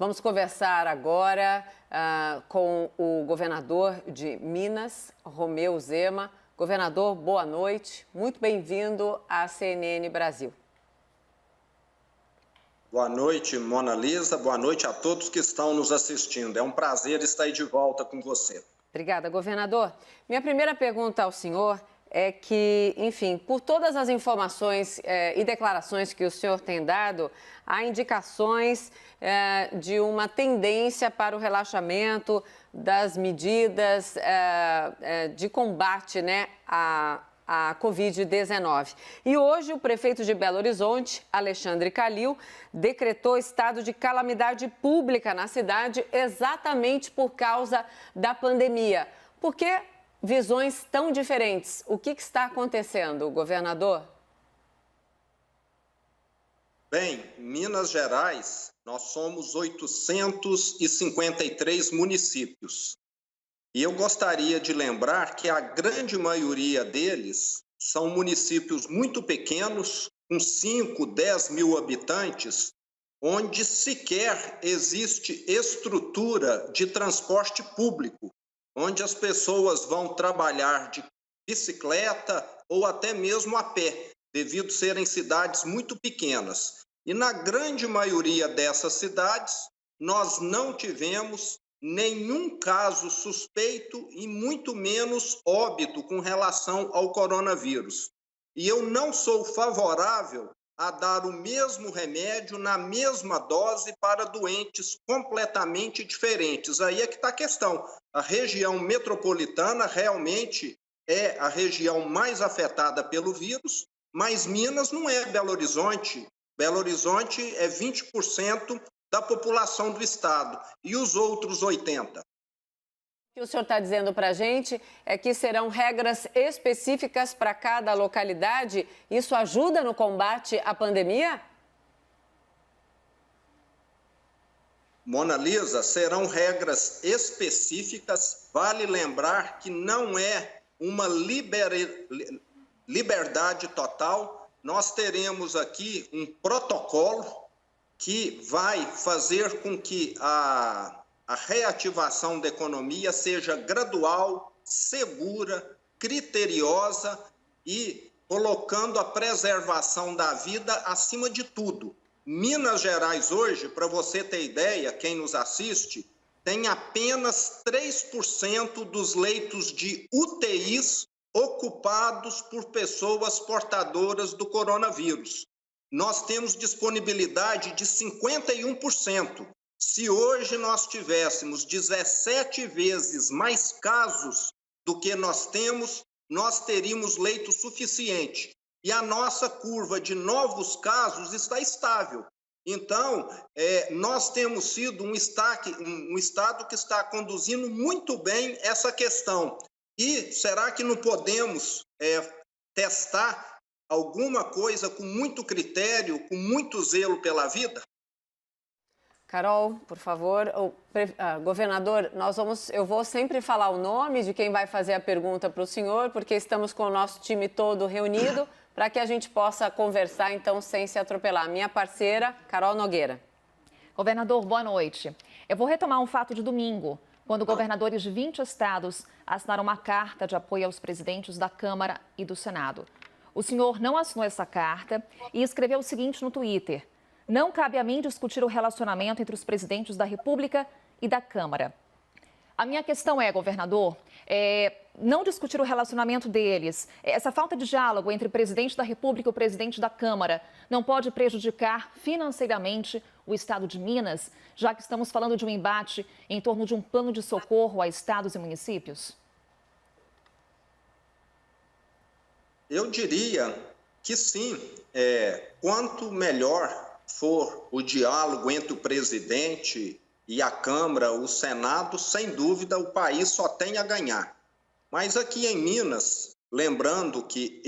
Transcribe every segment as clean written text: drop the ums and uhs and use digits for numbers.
Vamos conversar agora com o governador de Minas, Romeu Zema. Governador, boa noite. Muito bem-vindo à CNN Brasil. Boa noite, Mona Lisa. Boa noite a todos que estão nos assistindo. É um prazer estar aí de volta com você. Obrigada, governador. Minha primeira pergunta ao senhor é que, enfim, por todas as informações e declarações que o senhor tem dado, há indicações de uma tendência para o relaxamento das medidas de combate, né, à Covid-19. E hoje o prefeito de Belo Horizonte, Alexandre Calil, decretou estado de calamidade pública na cidade exatamente por causa da pandemia. Por que visões tão diferentes? O que está acontecendo, governador? Bem, Minas Gerais, nós somos 853 municípios. E eu gostaria de lembrar que a grande maioria deles são municípios muito pequenos, com 5, 10 mil habitantes, onde sequer existe estrutura de transporte público, onde as pessoas vão trabalhar de bicicleta ou até mesmo a pé, devido serem cidades muito pequenas. E na grande maioria dessas cidades, nós não tivemos nenhum caso suspeito e muito menos óbito com relação ao coronavírus. E eu não sou favorável a dar o mesmo remédio na mesma dose para doentes completamente diferentes. Aí é que está a questão. A região metropolitana realmente é a região mais afetada pelo vírus, mas Minas não é Belo Horizonte. Belo Horizonte é 20% da população do estado e os outros 80%. O que o senhor está dizendo para a gente é que serão regras específicas para cada localidade. Isso ajuda no combate à pandemia? Mona Lisa, serão regras específicas. Vale lembrar que não é uma liberdade total. Nós teremos aqui um protocolo que vai fazer com que a reativação da economia seja gradual, segura, criteriosa e colocando a preservação da vida acima de tudo. Minas Gerais hoje, para você ter ideia, quem nos assiste, tem apenas 3% dos leitos de UTIs ocupados por pessoas portadoras do coronavírus. Nós temos disponibilidade de 51%. Se hoje nós tivéssemos 17 vezes mais casos do que nós temos, nós teríamos leito suficiente. E a nossa curva de novos casos está estável. Então, nós temos sido um estado que está conduzindo muito bem essa questão. E será que não podemos testar alguma coisa com muito critério, com muito zelo pela vida? Carol, por favor. Governador, eu vou sempre falar o nome de quem vai fazer a pergunta para o senhor, porque estamos com o nosso time todo reunido para que a gente possa conversar, então, sem se atropelar. Minha parceira, Carol Nogueira. Governador, boa noite. Eu vou retomar um fato de domingo, quando governadores de 20 estados assinaram uma carta de apoio aos presidentes da Câmara e do Senado. O senhor não assinou essa carta e escreveu o seguinte no Twitter: não cabe a mim discutir o relacionamento entre os presidentes da República e da Câmara. A minha questão é, governador, não discutir o relacionamento deles. Essa falta de diálogo entre o presidente da República e o presidente da Câmara não pode prejudicar financeiramente o estado de Minas, já que estamos falando de um embate em torno de um plano de socorro a estados e municípios? Eu diria que sim. Quanto melhor for o diálogo entre o presidente e a Câmara, o Senado, sem dúvida o país só tem a ganhar. Mas aqui em Minas, lembrando que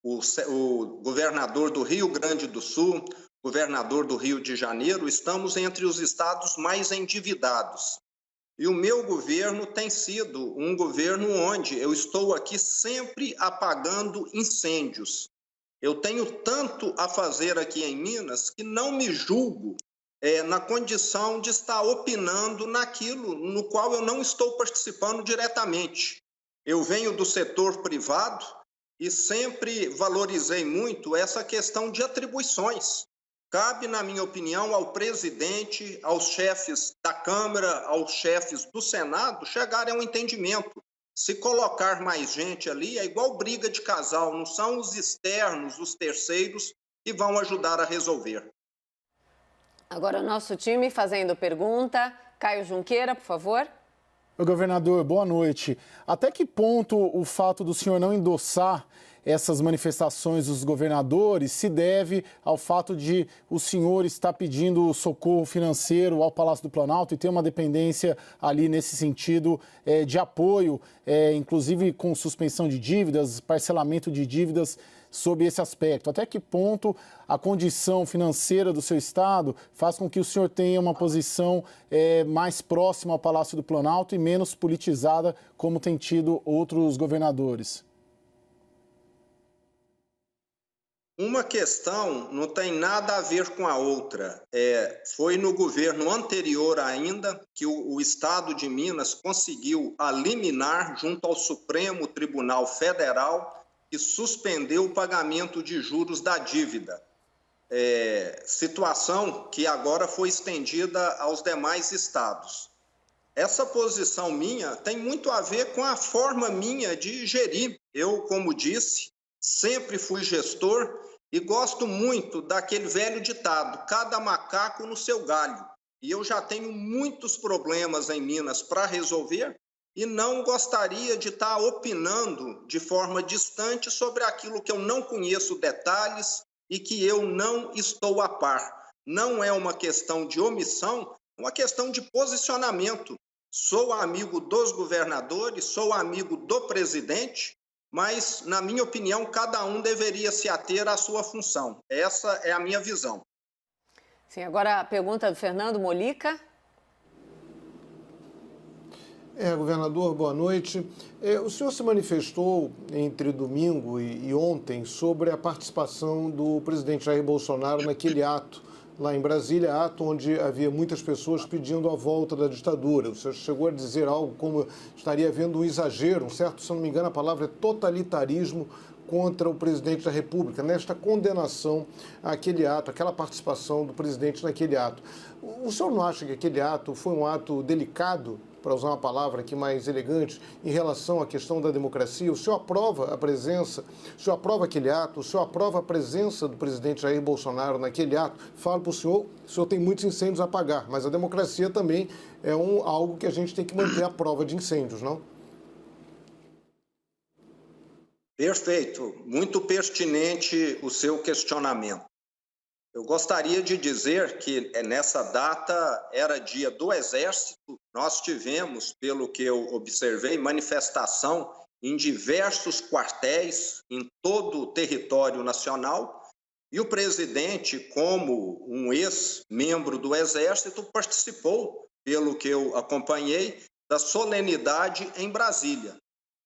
o governador do Rio Grande do Sul, governador do Rio de Janeiro, estamos entre os estados mais endividados. E o meu governo tem sido um governo onde eu estou aqui sempre apagando incêndios. Eu tenho tanto a fazer aqui em Minas que não me julgo na condição de estar opinando naquilo no qual eu não estou participando diretamente. Eu venho do setor privado e sempre valorizei muito essa questão de atribuições. Cabe, na minha opinião, ao presidente, aos chefes da Câmara, aos chefes do Senado, chegarem a um entendimento. Se colocar mais gente ali, é igual briga de casal, não são os externos, os terceiros, que vão ajudar a resolver. Agora o nosso time fazendo pergunta. Caio Junqueira, por favor. Oi, governador, boa noite. Até que ponto o fato do senhor não endossar essas manifestações dos governadores se deve ao fato de o senhor estar pedindo socorro financeiro ao Palácio do Planalto e ter uma dependência ali nesse sentido de apoio, inclusive com suspensão de dívidas, parcelamento de dívidas sob esse aspecto? Até que ponto a condição financeira do seu estado faz com que o senhor tenha uma posição mais próxima ao Palácio do Planalto e menos politizada, como tem tido outros governadores? Uma questão não tem nada a ver com a outra. Foi no governo anterior ainda que o Estado de Minas conseguiu liminar junto ao Supremo Tribunal Federal que suspendeu o pagamento de juros da dívida. Situação que agora foi estendida aos demais estados. Essa posição minha tem muito a ver com a forma minha de gerir. Eu, como disse, sempre fui gestor e gosto muito daquele velho ditado, cada macaco no seu galho. E eu já tenho muitos problemas em Minas para resolver e não gostaria de estar opinando de forma distante sobre aquilo que eu não conheço detalhes e que eu não estou a par. Não é uma questão de omissão, é uma questão de posicionamento. Sou amigo dos governadores, sou amigo do presidente, mas, na minha opinião, cada um deveria se ater à sua função. Essa é a minha visão. Sim, agora a pergunta do Fernando Molica. Governador, boa noite. O senhor se manifestou entre domingo e ontem sobre a participação do presidente Jair Bolsonaro naquele ato lá em Brasília, ato onde havia muitas pessoas pedindo a volta da ditadura. O senhor chegou a dizer algo como estaria havendo um exagero, se eu não me engano a palavra é totalitarismo contra o presidente da República, nesta condenação àquele ato, aquela participação do presidente naquele ato. O senhor não acha que aquele ato foi um ato delicado, para usar uma palavra aqui mais elegante, em relação à questão da democracia? O senhor aprova a presença, o senhor aprova aquele ato, o senhor aprova a presença do presidente Jair Bolsonaro naquele ato? Falo para o senhor tem muitos incêndios a apagar, mas a democracia também é algo que a gente tem que manter à prova de incêndios, não? Perfeito, muito pertinente o seu questionamento. Eu gostaria de dizer que nessa data era dia do Exército, nós tivemos, pelo que eu observei, manifestação em diversos quartéis em todo o território nacional e o presidente, como um ex-membro do Exército, participou, pelo que eu acompanhei, da solenidade em Brasília.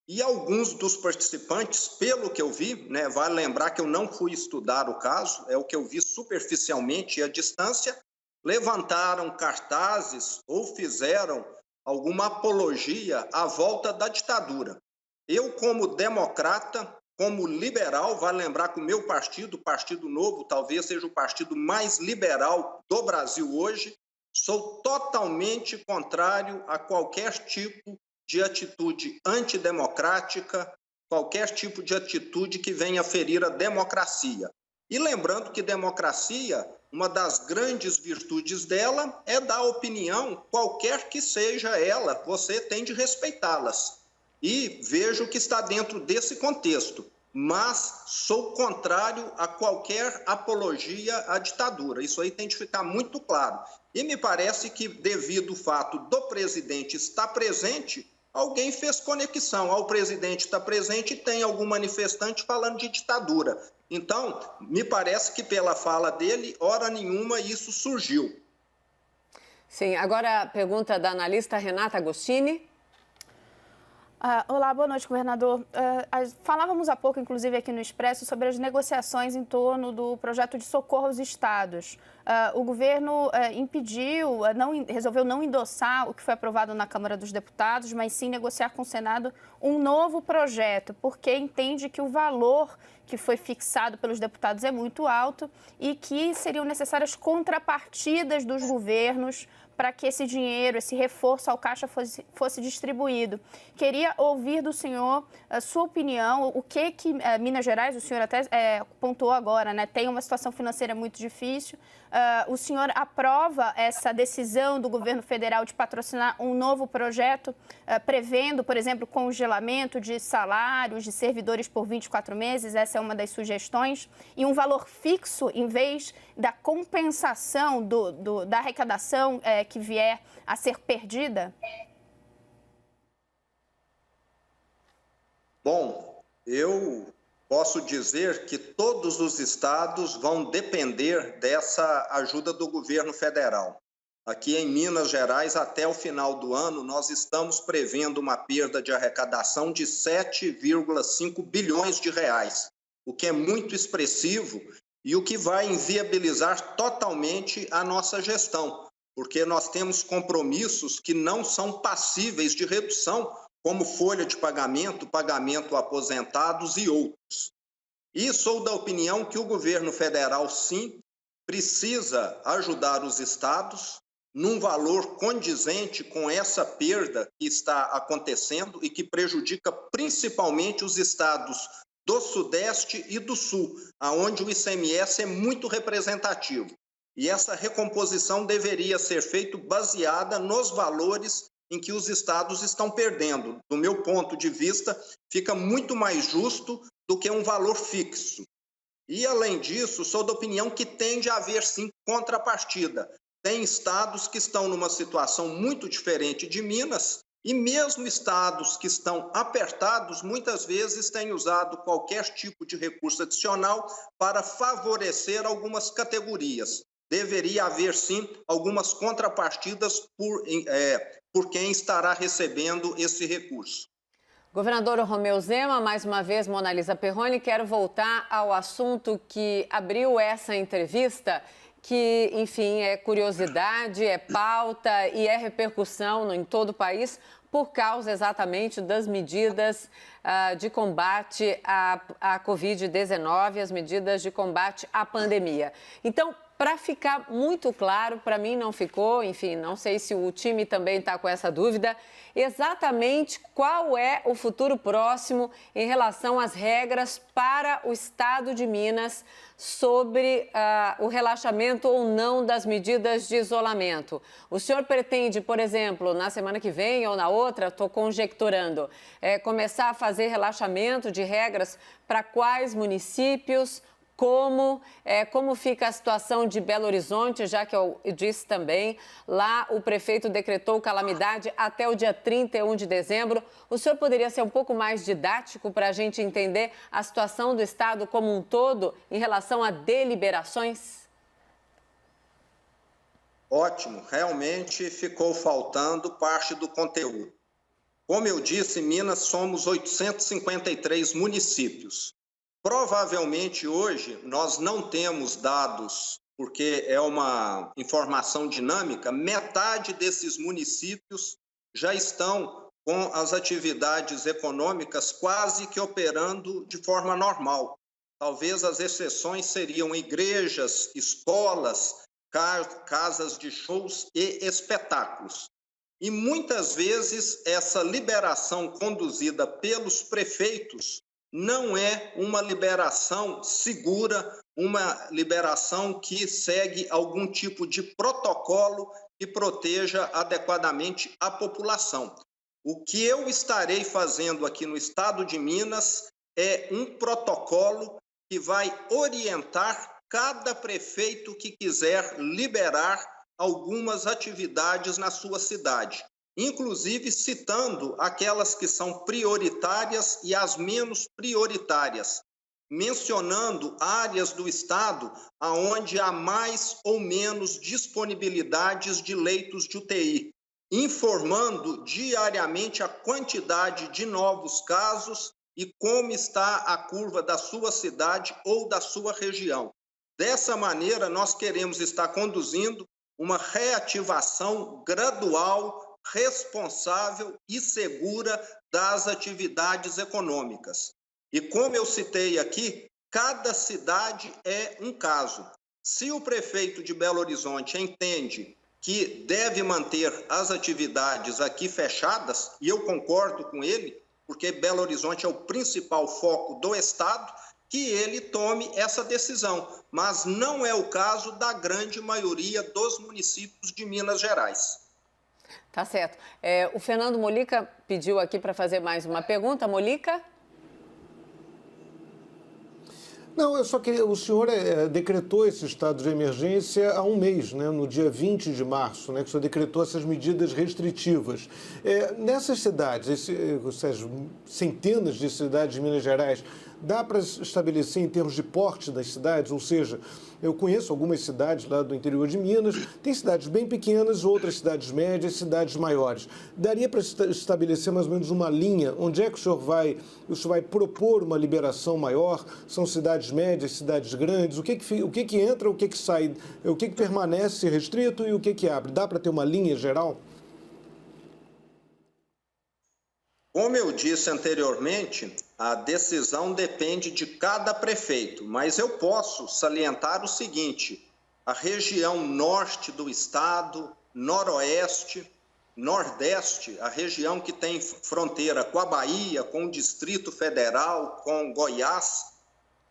E alguns dos participantes, pelo que eu vi, vale lembrar que eu não fui estudar o caso, é o que eu vi superficialmente e à distância, levantaram cartazes ou fizeram alguma apologia à volta da ditadura. Eu, como democrata, como liberal, vale lembrar que o meu partido, o Partido Novo, talvez seja o partido mais liberal do Brasil hoje, sou totalmente contrário a qualquer tipo de atitude antidemocrática, qualquer tipo de atitude que venha ferir a democracia. E lembrando que democracia, uma das grandes virtudes dela é dar opinião, qualquer que seja ela, você tem de respeitá-las. E vejo que está dentro desse contexto, mas sou contrário a qualquer apologia à ditadura. Isso aí tem de ficar muito claro. E me parece que, devido ao fato do presidente estar presente, alguém fez conexão. O presidente está presente e tem algum manifestante falando de ditadura. Então, me parece que pela fala dele, hora nenhuma isso surgiu. Sim, agora a pergunta da analista Renata Agostini. Olá, boa noite, governador. Falávamos há pouco, inclusive aqui no Expresso, sobre as negociações em torno do projeto de socorro aos estados. o governo impediu, resolveu não endossar o que foi aprovado na Câmara dos Deputados, mas sim negociar com o Senado um novo projeto, porque entende que o valor que foi fixado pelos deputados é muito alto e que seriam necessárias contrapartidas dos governos para que esse dinheiro, esse reforço ao Caixa fosse distribuído. Queria ouvir do senhor a sua opinião, o que Minas Gerais, o senhor até pontuou agora, né, tem uma situação financeira muito difícil. O senhor aprova essa decisão do governo federal de patrocinar um novo projeto, prevendo, por exemplo, congelamento de salários de servidores por 24 meses, essa é uma das sugestões, e um valor fixo em vez da compensação da arrecadação que vier a ser perdida? Bom, eu posso dizer que todos os estados vão depender dessa ajuda do governo federal. Aqui em Minas Gerais, até o final do ano, nós estamos prevendo uma perda de arrecadação de 7,5 bilhões de reais, o que é muito expressivo e o que vai inviabilizar totalmente a nossa gestão, porque nós temos compromissos que não são passíveis de redução, como folha de pagamento, pagamento a aposentados e outros. E sou da opinião que o governo federal, sim, precisa ajudar os estados num valor condizente com essa perda que está acontecendo e que prejudica principalmente os estados do Sudeste e do Sul, onde o ICMS é muito representativo. E essa recomposição deveria ser feita baseada nos valores em que os estados estão perdendo. Do meu ponto de vista, fica muito mais justo do que um valor fixo. E, além disso, sou da opinião que tende a haver, sim, contrapartida. Tem estados que estão numa situação muito diferente de Minas, e mesmo estados que estão apertados, muitas vezes têm usado qualquer tipo de recurso adicional para favorecer algumas categorias. Deveria haver, sim, algumas contrapartidas por quem estará recebendo esse recurso. Governador Romeu Zema, mais uma vez, Mona Lisa Perrone, quero voltar ao assunto que abriu essa entrevista, que, enfim, é curiosidade, é pauta e é repercussão em todo o país por causa exatamente das medidas de combate à Covid-19, as medidas de combate à pandemia. Então, para ficar muito claro, para mim não ficou, enfim, não sei se o time também está com essa dúvida, exatamente qual é o futuro próximo em relação às regras para o Estado de Minas sobre o relaxamento ou não das medidas de isolamento. O senhor pretende, por exemplo, na semana que vem ou na outra, estou conjecturando, começar a fazer relaxamento de regras para quais municípios? Como fica a situação de Belo Horizonte, já que eu disse também, lá o prefeito decretou calamidade até o dia 31 de dezembro. O senhor poderia ser um pouco mais didático para a gente entender a situação do Estado como um todo em relação a deliberações? Ótimo, realmente ficou faltando parte do conteúdo. Como eu disse, em Minas somos 853 municípios. Provavelmente hoje nós não temos dados, porque é uma informação dinâmica, metade desses municípios já estão com as atividades econômicas quase que operando de forma normal. Talvez as exceções seriam igrejas, escolas, casas de shows e espetáculos. E muitas vezes essa liberação conduzida pelos prefeitos não é uma liberação segura, uma liberação que segue algum tipo de protocolo que proteja adequadamente a população. O que eu estarei fazendo aqui no estado de Minas é um protocolo que vai orientar cada prefeito que quiser liberar algumas atividades na sua cidade, inclusive citando aquelas que são prioritárias e as menos prioritárias, mencionando áreas do estado onde há mais ou menos disponibilidades de leitos de UTI, informando diariamente a quantidade de novos casos e como está a curva da sua cidade ou da sua região. Dessa maneira, nós queremos estar conduzindo uma reativação gradual, responsável e segura das atividades econômicas. E como eu citei aqui, cada cidade é um caso. Se o prefeito de Belo Horizonte entende que deve manter as atividades aqui fechadas, e eu concordo com ele, porque Belo Horizonte é o principal foco do Estado, que ele tome essa decisão. Mas não é o caso da grande maioria dos municípios de Minas Gerais. Tá certo. O Fernando Molica pediu aqui para fazer mais uma pergunta. Molica? Não, eu só queria... O senhor decretou esse estado de emergência há um mês, né, no dia 20 de março, né, que o senhor decretou essas medidas restritivas. Nessas cidades, essas centenas de cidades de Minas Gerais, dá para estabelecer em termos de porte das cidades? Ou seja, eu conheço algumas cidades lá do interior de Minas, tem cidades bem pequenas, outras cidades médias, cidades maiores. Daria para estabelecer mais ou menos uma linha? Onde é que o senhor vai propor uma liberação maior? São cidades médias, cidades grandes? O que entra, o que sai? O que permanece restrito e o que abre? Dá para ter uma linha geral? Como eu disse anteriormente, a decisão depende de cada prefeito, mas eu posso salientar o seguinte: a região norte do estado, noroeste, nordeste, a região que tem fronteira com a Bahia, com o Distrito Federal, com Goiás,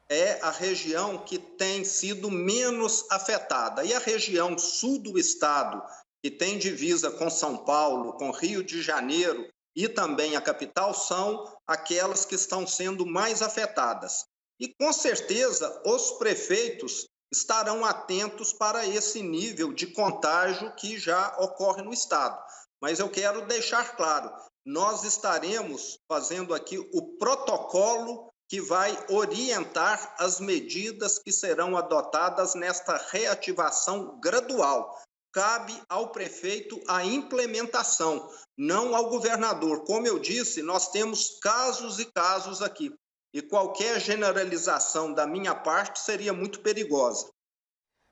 é a região que tem sido menos afetada. E a região sul do estado, que tem divisa com São Paulo, com Rio de Janeiro, e também a capital, são aquelas que estão sendo mais afetadas. E, com certeza, os prefeitos estarão atentos para esse nível de contágio que já ocorre no estado. Mas eu quero deixar claro, nós estaremos fazendo aqui o protocolo que vai orientar as medidas que serão adotadas nesta reativação gradual. Cabe ao prefeito a implementação, não ao governador. Como eu disse, nós temos casos e casos aqui. E qualquer generalização da minha parte seria muito perigosa.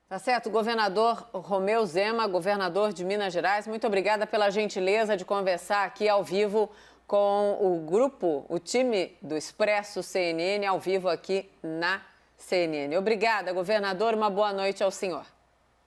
Tá certo. Governador Romeu Zema, governador de Minas Gerais, muito obrigada pela gentileza de conversar aqui ao vivo com o grupo, o time do Expresso CNN, ao vivo aqui na CNN. Obrigada, governador. Uma boa noite ao senhor.